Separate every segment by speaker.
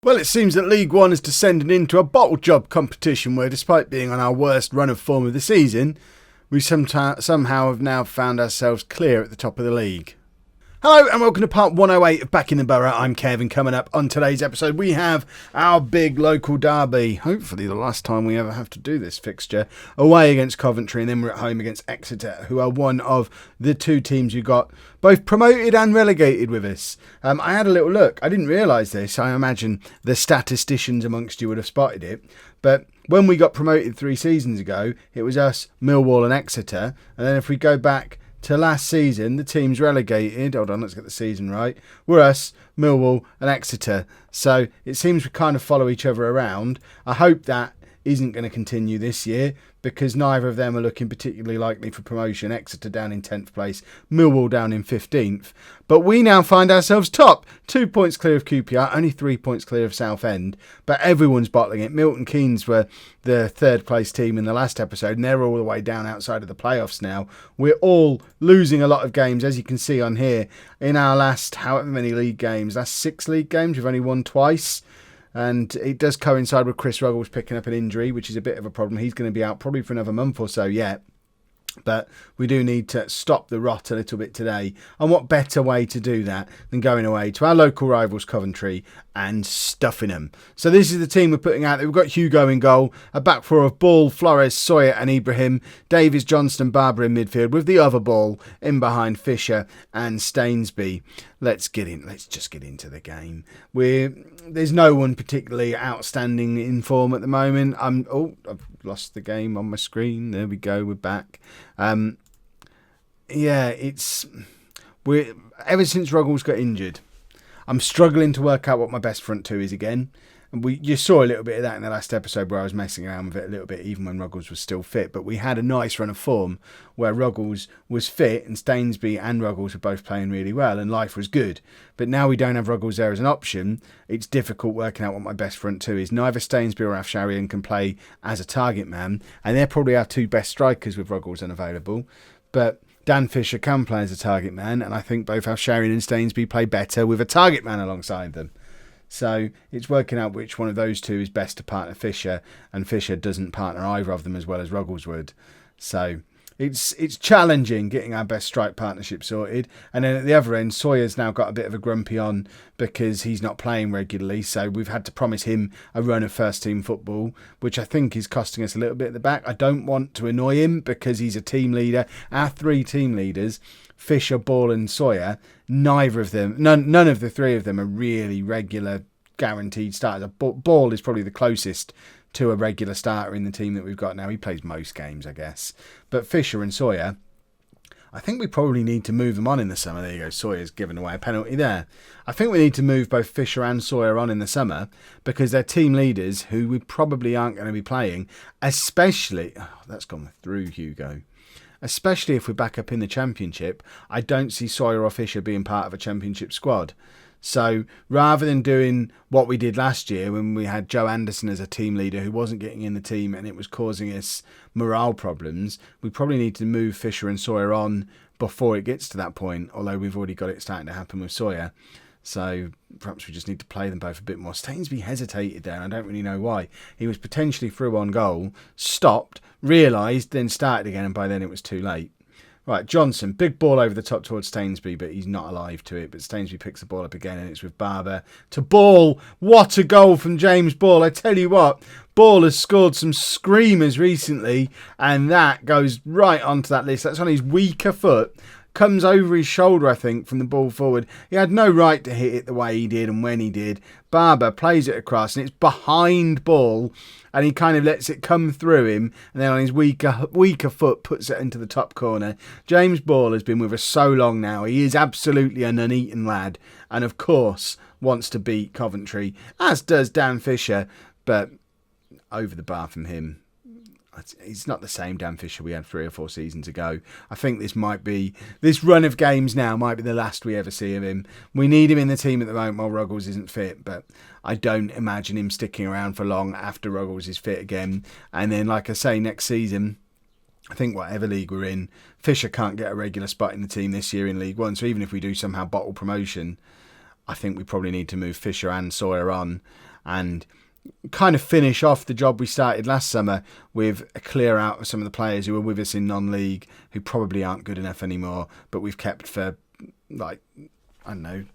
Speaker 1: Well, it seems that League One is descending into a bottle job competition where, despite being on our worst run of form of the season, we somehow have now found ourselves clear at the top of the league. Hello and welcome to part 108 of Backing the Boro. I'm Kevin. Coming up on today's episode, we have our big local derby. Hopefully the last time we ever have to do this fixture. Away against Coventry, and then we're at home against Exeter, who are one of the two teams who got both promoted and relegated with us. I had a little look. I didn't realise this. I imagine the statisticians amongst you would have spotted it. But when we got promoted 3 seasons ago, it was us, Millwall and Exeter. And then if we go back to last season, the teams relegated, hold on, let's get the season right, were us, Millwall and Exeter. So it seems we kind of follow each other around. I hope that isn't going to continue this year, because neither of them are looking particularly likely for promotion. Exeter down in 10th place, Millwall down in 15th. But we now find ourselves top, 2 points clear of QPR, only 3 points clear of Southend, but everyone's bottling it. Milton Keynes were the 3rd place team in the last episode, and they're all the way down outside of the playoffs now. We're all losing a lot of games, as you can see on here. In our last however many league games, last 6 league games, we've only won twice. And it does coincide with Chris Ruggles picking up an injury, which is a bit of a problem. He's going to be out probably for another month or so yet. But we do need to stop the rot a little bit today. And what better way to do that than going away to our local rivals Coventry and stuffing them. So this is the team we're putting out there. We've got Hugo in goal, a back four of Ball, Flores, Sawyer and Ibrahim, Davies, Johnston, Barber in midfield, with the other Ball in behind Fisher and Stainsby. Let's just get into the game. There's no one particularly outstanding in form at the moment. I've lost the game on my screen. There we go. We're back. Ever since Ruggles got injured, I'm struggling to work out what my best front two is again. And you saw a little bit of that in the last episode where I was messing around with it a little bit, even when Ruggles was still fit. But we had a nice run of form where Ruggles was fit and Stainsby and Ruggles were both playing really well and life was good. But now we don't have Ruggles there as an option. It's difficult working out what my best front two is. Neither Stainsby or Afsharian can play as a target man, and they're probably our 2 best strikers with Ruggles unavailable. But Dan Fisher can play as a target man, and I think both Afsharian and Stainsby play better with a target man alongside them. So it's working out which one of those two is best to partner Fisher, and Fisher doesn't partner either of them as well as Ruggles would. So it's challenging getting our best strike partnership sorted. And then at the other end, Sawyer's now got a bit of a grumpy on because he's not playing regularly. So we've had to promise him a run of first team football, which I think is costing us a little bit at the back. I don't want to annoy him because he's a team leader. Our 3 team leaders, Fisher, Ball and Sawyer, none of the 3 of them are really regular guaranteed starters. Ball is probably the closest to a regular starter in the team that we've got now. He plays most games, I guess. But Fisher and Sawyer, I think we probably need to move them on in the summer. There you go, Sawyer's given away a penalty there. I think we need to move both Fisher and Sawyer on in the summer because they're team leaders who we probably aren't going to be playing, especially... Oh, that's gone through, Hugo. Especially if we're back up in the Championship. I don't see Sawyer or Fisher being part of a Championship squad. So rather than doing what we did last year when we had Joe Anderson as a team leader who wasn't getting in the team and it was causing us morale problems, we probably need to move Fisher and Sawyer on before it gets to that point, although we've already got it starting to happen with Sawyer. So perhaps we just need to play them both a bit more. Stainsby hesitated there, and I don't really know why. He was potentially through on goal, stopped, realised, then started again, and by then it was too late. Right, Johnson, big ball over the top towards Stainsby, but he's not alive to it. But Stainsby picks the ball up again, and it's with Barber to Ball. What a goal from James Ball. I tell you what, Ball has scored some screamers recently, and that goes right onto that list. That's on his weaker foot. Comes over his shoulder, I think, from the ball forward. He had no right to hit it the way he did and when he did. Barber plays it across and it's behind Ball and he kind of lets it come through him and then on his weaker foot puts it into the top corner. James Ball has been with us so long now. He is absolutely a Nuneaton lad and of course wants to beat Coventry, as does Dan Fisher, but over the bar from him. It's not the same Dan Fisher we had 3 or 4 seasons ago. I think this run of games now might be the last we ever see of him. We need him in the team at the moment while Ruggles isn't fit, but I don't imagine him sticking around for long after Ruggles is fit again. And then, like I say, next season, I think whatever league we're in, Fisher can't get a regular spot in the team this year in League One. So even if we do somehow bottle promotion, I think we probably need to move Fisher and Sawyer on. and kind of finish off the job we started last summer with a clear out of some of the players who were with us in non-league who probably aren't good enough anymore, but we've kept for, like, I don't know,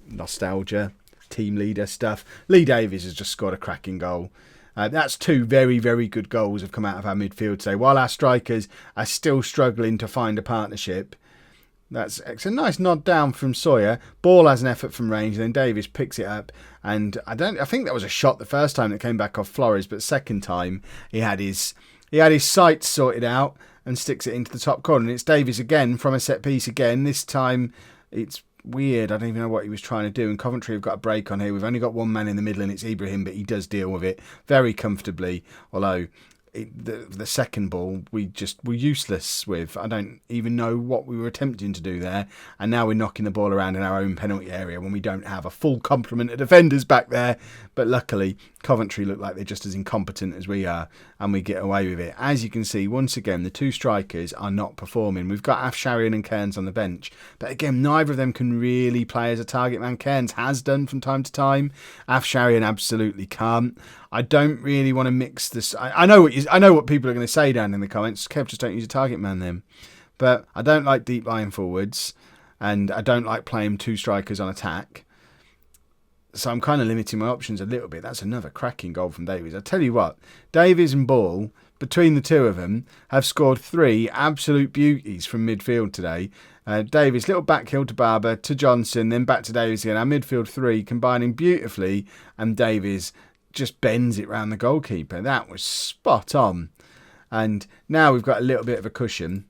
Speaker 1: nostalgia, team leader stuff. Lee Davies has just scored a cracking goal. That's 2 very, very good goals have come out of our midfield today. While our strikers are still struggling to find a partnership, it's a nice nod down from Sawyer. Ball has an effort from range, and then Davies picks it up. And I think that was a shot the first time that came back off Flores, but second time he had his sights sorted out and sticks it into the top corner. And it's Davies again from a set piece again. This time it's weird. I don't even know what he was trying to do. And Coventry have got a break on here. We've only got one man in the middle, and it's Ibrahim, but he does deal with it very comfortably. Although the second ball we're useless with. I don't even know what we were attempting to do there, and now we're knocking the ball around in our own penalty area when we don't have a full complement of defenders back there. But luckily Coventry look like they're just as incompetent as we are, and we get away with it. As you can see, once again the 2 strikers are not performing. We've got Afsharian and Cairns on the bench, but again neither of them can really play as a target man. Cairns has done from time to time. Afsharian absolutely can't. I don't really want to mix this. I know what people are going to say down in the comments. Kev, just don't use a target man then. But I don't like deep lying forwards, and I don't like playing 2 strikers on attack. So I'm kind of limiting my options a little bit. That's another cracking goal from Davies. I tell you what, Davies and Ball, between the 2 of them, have scored 3 absolute beauties from midfield today. Davies, little back heel to Barber, to Johnson, then back to Davies again. Our midfield 3 combining beautifully, and Davies just bends it round the goalkeeper. That was spot on. And now we've got a little bit of a cushion.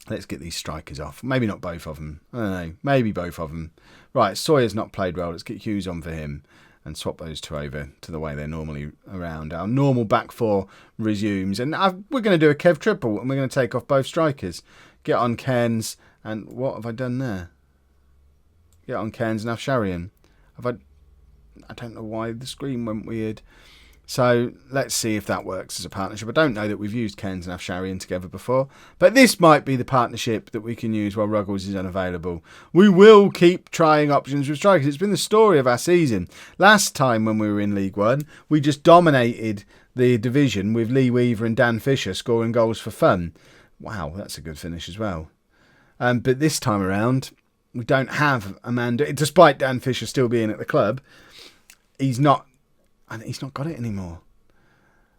Speaker 1: Let's get these strikers off. Maybe not both of them. I don't know. Maybe both of them. Right, Sawyer's not played well. Let's get Hughes on for him and swap those 2 over to the way they're normally around. Our normal back 4 resumes. And we're going to do a Kev triple, and we're going to take off both strikers. Get on Cairns, and what have I done there? Get on Cairns and Afsharian. I don't know why the screen went weird. So let's see if that works as a partnership. I don't know that we've used Cairns and Afsharian together before, but this might be the partnership that we can use while Ruggles is unavailable. We will keep trying options with strikers. It's been the story of our season. Last time when we were in League One, we just dominated the division with Lee Weaver and Dan Fisher scoring goals for fun. Wow, that's a good finish as well. But this time around, we don't have Amanda, despite Dan Fisher still being at the club. He's not got it anymore.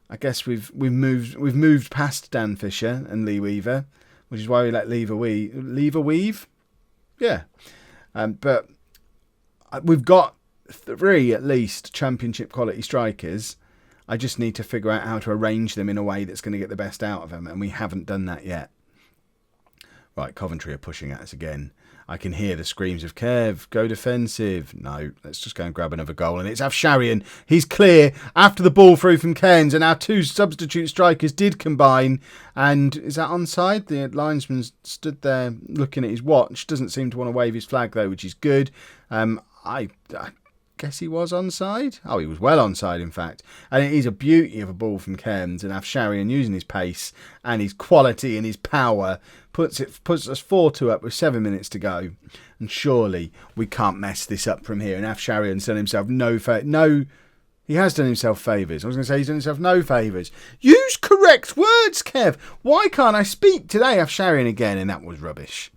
Speaker 1: I guess we've moved past Dan Fisher and Lee Weaver, which is why we let Lever weave. Yeah, but we've got 3 at least championship quality strikers. I just need to figure out how to arrange them in a way that's going to get the best out of them, and we haven't done that yet. Right, Coventry are pushing at us again. I can hear the screams of Kev, go defensive. No, let's just go and grab another goal. And it's Afsharian. He's clear after the ball through from Cairns. And our 2 substitute strikers did combine. And is that onside? The linesman stood there looking at his watch. Doesn't seem to want to wave his flag though, which is good. I guess he was onside. Oh, he was well onside, in fact. And it is a beauty of a ball from Cairns, and Afsharian using his pace and his quality and his power puts us 4-2 up with 7 minutes to go. And surely we can't mess this up from here. And Afsharian's done himself he has done himself favours. I was going to say he's done himself no favours. Use correct words, Kev. Why can't I speak today, Afsharian again? And that was rubbish.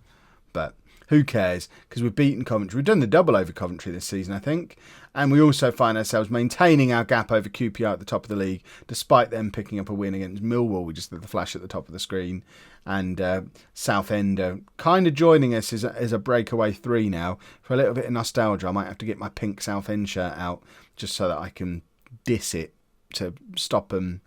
Speaker 1: But who cares? Because we've beaten Coventry. We've done the double over Coventry this season, I think. And we also find ourselves maintaining our gap over QPR at the top of the league, despite them picking up a win against Millwall. We just did the flash at the top of the screen. And Southend kind of joining us as a breakaway 3 now. For a little bit of nostalgia, I might have to get my pink Southend shirt out just so that I can diss it to stop them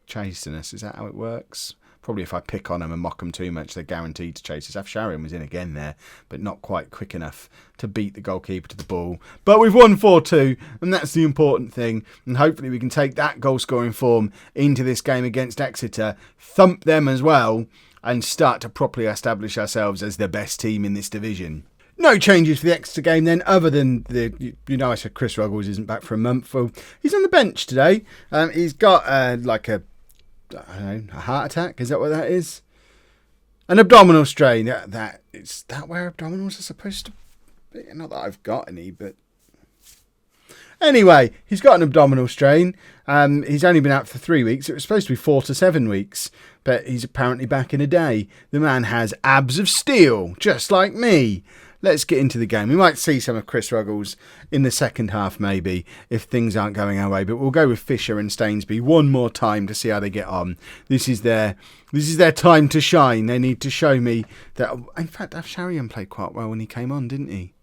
Speaker 1: chasing us. Is that how it works? Probably if I pick on them and mock them too much, they're guaranteed to chase us. Afsharian was in again there, but not quite quick enough to beat the goalkeeper to the ball. But we've won 4-2, and that's the important thing. And hopefully we can take that goal-scoring form into this game against Exeter, thump them as well, and start to properly establish ourselves as the best team in this division. No changes for the Exeter game then, other than I said Chris Ruggles isn't back for a month. Well, he's on the bench today. He's got I don't know, a heart attack. Is that what that is? An abdominal strain. Is that where abdominals are supposed to be? Not that I've got any, but Anyway, he's got an abdominal strain. He's only been out for 3 weeks. It was supposed to be 4 to 7 weeks, but he's apparently back in a day. The man has abs of steel, just like me. Let's get into the game. We might see some of Chris Ruggles in the second half, maybe, if things aren't going our way. But we'll go with Fisher and Stainsby one more time to see how they get on. This is their time to shine. They need to show me that. In fact, Afsharian played quite well when he came on, didn't he?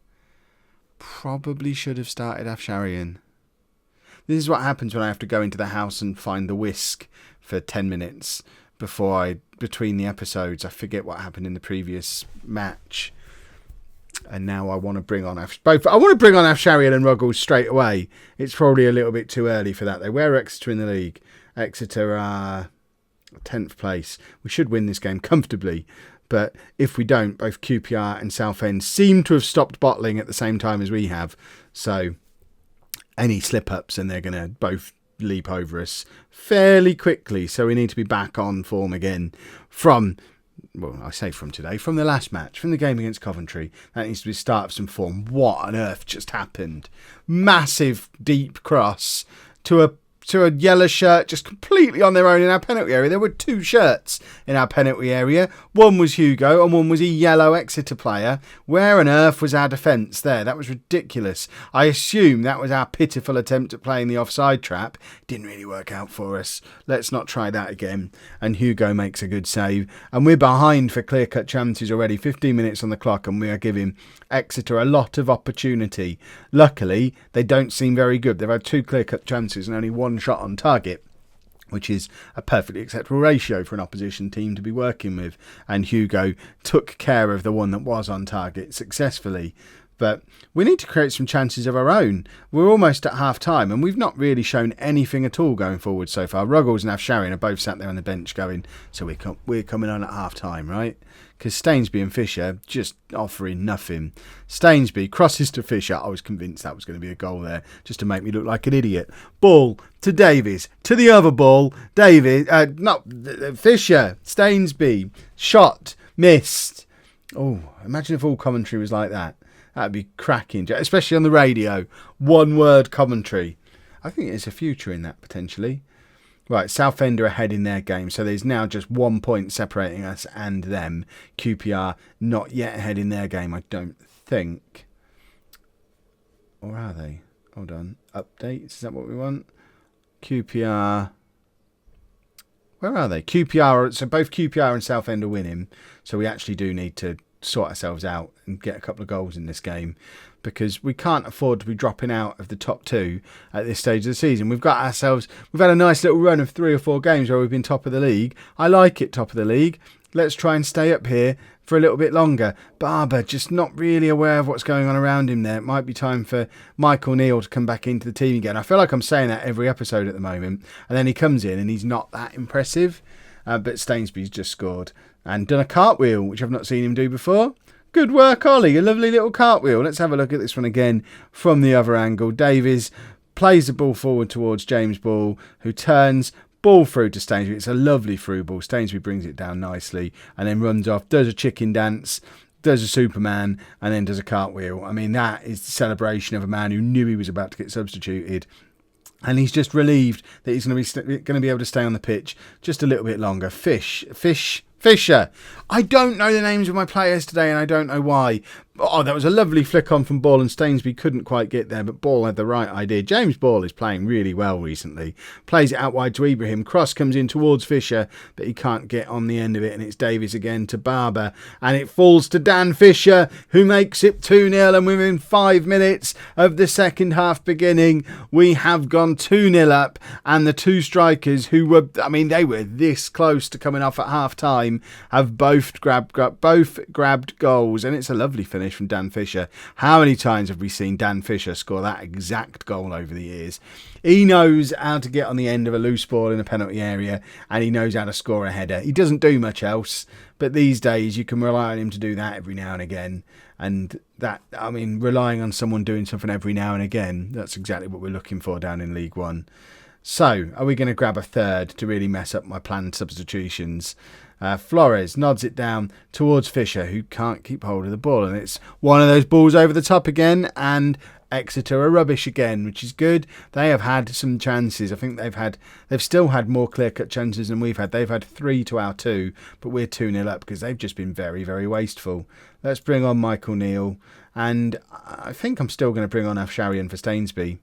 Speaker 1: Probably should have started Afsharian. This is what happens when I have to go into the house and find the whisk for 10 minutes between the episodes. I forget what happened in the previous match. And now I want to bring on both. I want to bring on Afsharian and Ruggles straight away. It's probably a little bit too early for that, though. Where are Exeter in the league? Exeter are 10th place. We should win this game comfortably. But if we don't, both QPR and Southend seem to have stopped bottling at the same time as we have. So any slip-ups and they're going to both leap over us fairly quickly. So we need to be back on form again from the last match, from the game against Coventry. That needs to be the start of some form. What on earth just happened? Massive deep cross to a yellow shirt just completely on their own in our penalty area. There were 2 shirts in our penalty area. One was Hugo and one was a yellow Exeter player. Where on earth was our defence there? That was ridiculous. I assume that was our pitiful attempt at playing the offside trap. Didn't really work out for us. Let's not try that again. And Hugo makes a good save. And we're behind for clear-cut chances already. 15 minutes on the clock and we are giving Exeter a lot of opportunity. Luckily, they don't seem very good. They've had 2 clear-cut chances and only 1 shot on target, which is a perfectly acceptable ratio for an opposition team to be working with. And Hugo took care of the one that was on target successfully. But we need to create some chances of our own. We're almost at half-time and we've not really shown anything at all going forward so far. Ruggles and Afsharian are both sat there on the bench going, so we're coming on at half-time, right? Because Stainsby and Fisher just offering nothing. Stainsby crosses to Fisher. I was convinced that was going to be a goal there, just to make me look like an idiot. Ball to Davies. To the other ball. Fisher. Stainsby. Shot. Missed. Oh, imagine if all commentary was like that. That'd be cracking, especially on the radio. One word commentary. I think there's a future in that, potentially. Right, Southend are ahead in their game, so there's now just 1 point separating us and them. QPR not yet ahead in their game, I don't think. Or are they? Hold on. Updates, is that what we want? QPR. Where are they? QPR, so both QPR and Southend are winning, so we actually do need to sort ourselves out and get a couple of goals in this game, because we can't afford to be dropping out of the top 2 at this stage of the season. We've had a nice little run of 3 or 4 games where we've been top of the league. I like it, top of the league. Let's try and stay up here for a little bit longer. Barber just not really aware of what's going on around him there. It might be time for Michael Neal to come back into the team again. I feel like I'm saying that every episode at the moment, and then he comes in and he's not that impressive. But Stainsby's just scored and done a cartwheel, which I've not seen him do before. Good work, Ollie. A lovely little cartwheel. Let's have a look at this one again from the other angle. Davies plays the ball forward towards James Ball, who turns, ball through to Stainsby. It's a lovely through ball. Stainsby brings it down nicely and then runs off, does a chicken dance, does a Superman, and then does a cartwheel. I mean, that is the celebration of a man who knew he was about to get substituted. And he's just relieved that he's going to be able to stay on the pitch just a little bit longer. Fisher. I don't know the names of my players today, and I don't know why. Oh, that was a lovely flick on from Ball, and Stainsby couldn't quite get there, but Ball had the right idea. James Ball is playing really well recently. Plays it out wide to Ibrahim. Cross comes in towards Fisher, but he can't get on the end of it, and it's Davies again to Barber. And it falls to Dan Fisher, who makes it 2-0, and within 5 minutes of the second half beginning, we have gone 2-0 up, and the 2 strikers who were, they were this close to coming off at half-time, have both grabbed goals, and it's a lovely finish from Dan Fisher. How many times have we seen Dan Fisher score that exact goal over the years? He knows how to get on the end of a loose ball in a penalty area, and he knows how to score a header. He doesn't do much else, but these days you can rely on him to do that every now and again. And that, relying on someone doing something every now and again, that's exactly what we're looking for down in League One. So, are we going to grab a third to really mess up my planned substitutions? Flores nods it down towards Fisher, who can't keep hold of the ball. And it's one of those balls over the top again. And Exeter are rubbish again, which is good. They have had some chances. I think they've still had more clear-cut chances than we've had. They've had 3 to our 2, but we're 2-0 up because they've just been very, very wasteful. Let's bring on Michael Neal. And I think I'm still going to bring on Afsharian for Stainsby.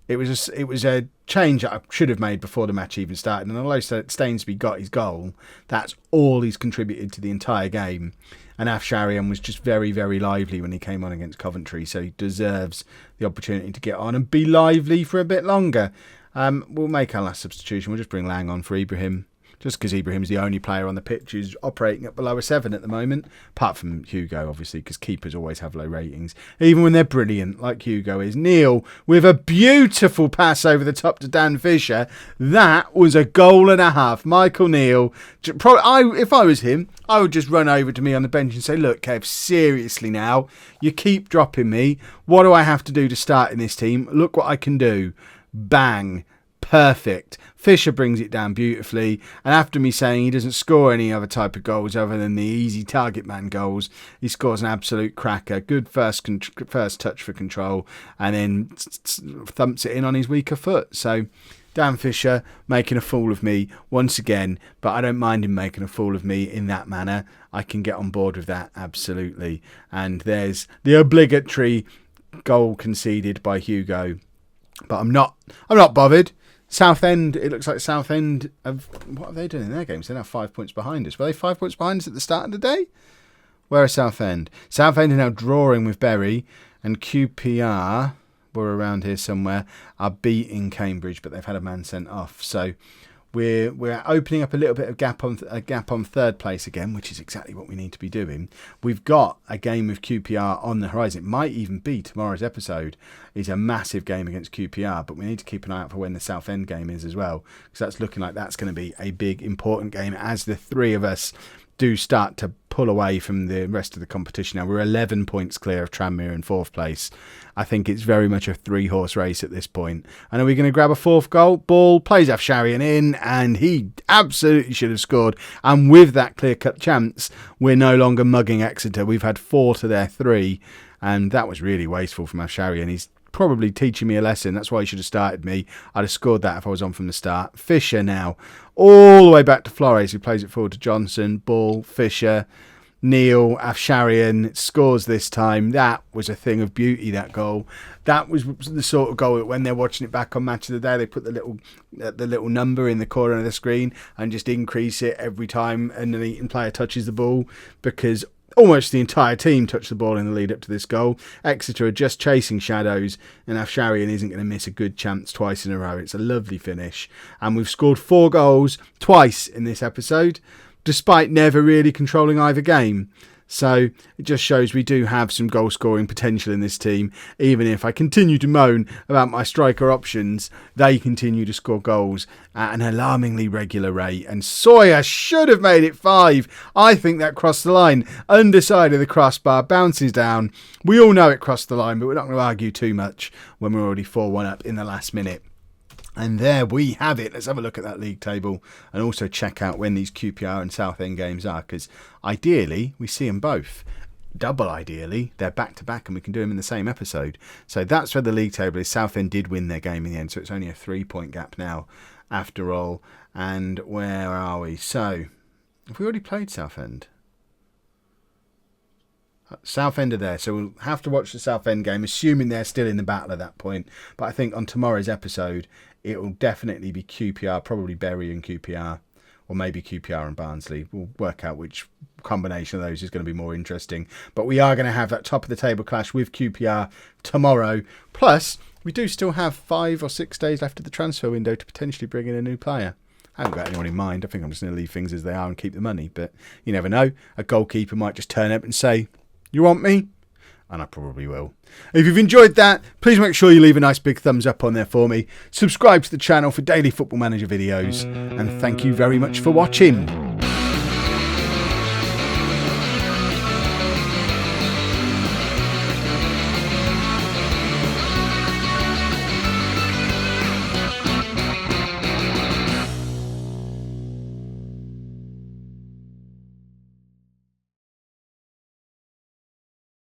Speaker 1: It was a change that I should have made before the match even started. And although Stainsby got his goal, that's all he's contributed to the entire game. And Afsharian was just very, very lively when he came on against Coventry. So he deserves the opportunity to get on and be lively for a bit longer. We'll make our last substitution. We'll just bring Lang on for Ibrahim. Just because Ibrahim's the only player on the pitch who's operating at below a 7 at the moment. Apart from Hugo, obviously, because keepers always have low ratings. Even when they're brilliant, like Hugo is. Neil, with a beautiful pass over the top to Dan Fisher. That was a goal and a half. Michael Neal. If I was him, I would just run over to me on the bench and say, look, Kev, seriously now. You keep dropping me. What do I have to do to start in this team? Look what I can do. Bang. Perfect. Fisher brings it down beautifully, and after me saying he doesn't score any other type of goals other than the easy target man goals, he scores an absolute cracker. Good first touch for control, and then thumps it in on his weaker foot. So Dan Fisher making a fool of me once again, but I don't mind him making a fool of me in that manner. I can get on board with that, absolutely. And there's the obligatory goal conceded by Hugo, but I'm not bothered. Southend, it looks like Southend what are they doing in their games? They're now 5 points behind us. Were they 5 points behind us at the start of the day? Where are Southend? Southend are now drawing with Bury, and QPR were around here somewhere, are beating Cambridge, but they've had a man sent off. So we're opening up a little bit of gap on third place again, which is exactly what we need to be doing. We've got a game with QPR on the horizon. It might even be tomorrow's episode. It's a massive game against QPR, but we need to keep an eye out for when the Southend game is as well, because that's looking like that's going to be a big, important game as the three of us do start to pull away from the rest of the competition. Now we're 11 points clear of Tranmere in 4th place. I think it's very much a 3-horse race at this point. And are we going to grab a 4th goal? Ball plays Afsharian in, and he absolutely should have scored. And with that clear-cut chance, we're no longer mugging Exeter. We've had 4 to their 3, and that was really wasteful from Afsharian. He's probably teaching me a lesson. That's why he should have started me. I'd have scored that if I was on from the start. Fisher now, all the way back to Flores, who plays it forward to Johnson. Ball, Fisher, Neal, Afsharian scores this time. That was a thing of beauty, that goal. That was the sort of goal that when they're watching it back on Match of the Day, they put the little number in the corner of the screen and just increase it every time an Nuneaton player touches the ball, because almost the entire team touched the ball in the lead up to this goal. Exeter are just chasing shadows, and Afsharian isn't going to miss a good chance twice in a row. It's a lovely finish. And we've scored 4 goals twice in this episode, despite never really controlling either game. So it just shows we do have some goal scoring potential in this team. Even if I continue to moan about my striker options, they continue to score goals at an alarmingly regular rate. And Sawyer should have made it 5. I think that crossed the line. Underside of the crossbar, bounces down. We all know it crossed the line, but we're not going to argue too much when we're already 4-1 up in the last minute. And there we have it. Let's have a look at that league table and also check out when these QPR and Southend games are, because ideally we see them both. Double ideally, they're back to back and we can do them in the same episode. So that's where the league table is. Southend did win their game in the end, so it's only a 3-point gap now after all. And where are we? So, have we already played Southend? Southend are there, so we'll have to watch the Southend game, assuming they're still in the battle at that point. But I think on tomorrow's episode, it will definitely be QPR, probably Bury and QPR, or maybe QPR and Barnsley. We'll work out which combination of those is going to be more interesting. But we are going to have that top of the table clash with QPR tomorrow. Plus, we do still have 5 or 6 days left of the transfer window to potentially bring in a new player. I haven't got anyone in mind. I think I'm just going to leave things as they are and keep the money. But you never know. A goalkeeper might just turn up and say, "You want me?" And I probably will. If you've enjoyed that, please make sure you leave a nice big thumbs up on there for me. Subscribe to the channel for daily Football Manager videos. And thank you very much for watching.